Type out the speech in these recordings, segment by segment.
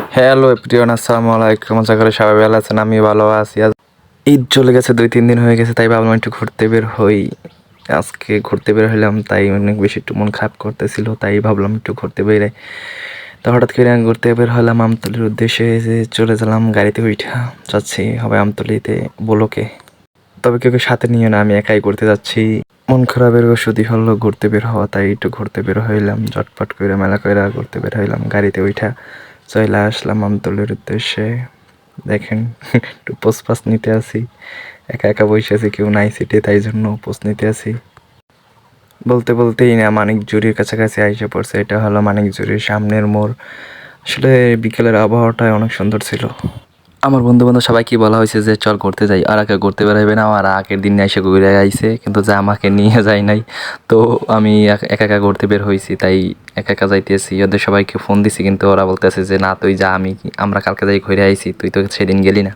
Hello everyone, আসসালামু আলাইকুম। আশা করি সবাই ভালো আছেন, আমি ভালো আছি। আজ ঈদ চলে গেছে, 2-3 দিন হয়ে গেছে, তাই ভাবলাম একটু ঘুরতে বের হই। আজকে ঘুরতে বের হইলাম, তাই অনেক বেশি একটু মন খারাপ করতেছিল, তাই ভাবলাম একটু ঘুরতে বেরাই। তো হঠাৎ করে আমি ঘুরতে বের হলাম আমতলির উদ্দেশ্যে, যে চলে গেলাম গাড়িতে উঠা যাচ্ছি হবে আমতলিতে বলোকে। তবে কেউ সাথে নিয়ে না, আমি একাই ঘুরতে যাচ্ছি। মন খারাপের ওষুধই হলো ঘুরতে বের হওয়া, তাই একটু ঘুরতে বের হইলাম, ঝটপট করে মেলা করে ঘুরতে বের হইলাম গাড়িতে উঠা। চলে আসলাম আমতলির উদ্দেশ্যে। দেখেন একটু পোজ পাস নিতে আসি, একা একা বসে আছি, কেউ নাই সিটে, তাই জন্য পোজ নিতে আসি। বলতে বলতেই না মানিকজুরির কাছাকাছি আইসে পড়ছে। এটা হলো মানিকজুরির সামনের মোড়। আসলে বিকেলের আবহাওয়াটা অনেক সুন্দর ছিল। আমার বন্ধু বান্ধব সবাইকে বলা হয়েছে যে চল ঘুরতে যাই, আর একা ঘুরতে বেরোবে না। আর আগের দিন এসে ঘুরে আইছে, কিন্তু যা আমাকে নিয়ে যায় নাই। তো আমি একা একা ঘুরতে বের হয়েছি, তাই একা একা যাইতেছি। ওদের সবাইকে ফোন দিছি, কিন্তু ওরা বলতেছে যে না তুই যা, আমরা কালকে যাই ঘুরে আইছি, তুই তো সেদিন গেলি না।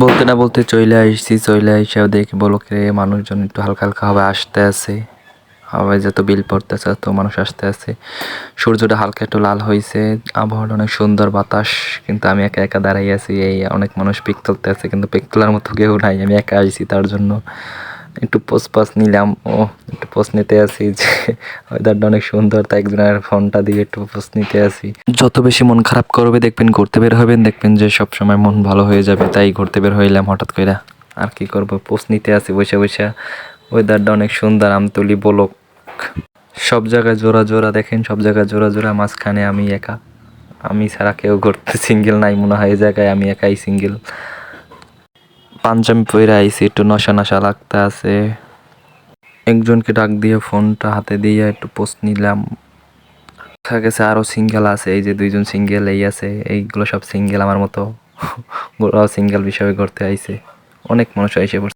বলতে না বলতে চলে আসছি, চলে আইসা দেখি বলকে মানুষজন একটু হালকা হালকা হবে আসতে আছে। হাওয়ায় যত বিল পড়তেছে তত মানুষ আসতে আছে। সূর্যটা হালকা একটু লাল হয়েছে, আবহাওয়াটা অনেক সুন্দর, বাতাস। কিন্তু আমি একা একা দাঁড়াই আছি, এই অনেক মানুষ পিক তুলতে আছে, কিন্তু পিক তোলার মতো কেউ নাই, আমি একা আইছি। তার জন্য একটু পোজ পাস নিলাম, একটু পোজ নিতে আসি যে ওয়েদারটা অনেক সুন্দর, তাই একজনের ফোনটা দিয়ে একটু পোজ নিতে আসি। যত বেশি মন খারাপ করবে দেখবেন, ঘুরতে বের হবেন, দেখবেন যে সব সময় মন ভালো হয়ে যাবে। তাই ঘুরতে বের হইলাম হঠাৎ করে। আর কি করব, পোজ নিতে আসি বসে বসে। ওয়েদারটা অনেক সুন্দর, আমতলি বলক, সব জায়গায় জোড়া জোড়া, দেখেন সব জায়গায় জোড়া জোড়া, মাঝখানে আমি একা। আমি ছাড়া কেউ ঘুরতে সিঙ্গেল নাই মনে হয়, এই জায়গায় আমি একাই সিঙ্গেল। পাঞ্জাবি পরে আইছি, একটু নশা নশা লাগতে আছে। একজনকে ডাক দিয়ে ফোনটা হাতে দিয়ে একটু পোস্ট নিলাম। দেখা গেছে আরো সিঙ্গেল আছে, এই যে 2জন সিঙ্গেল এই আছে, এইগুলো সব সিঙ্গেল আমার মতো। ওরাও সিঙ্গেল বিষয়ে ঘুরতে আইছে। অনেক মানুষ আইসে পড়ছে।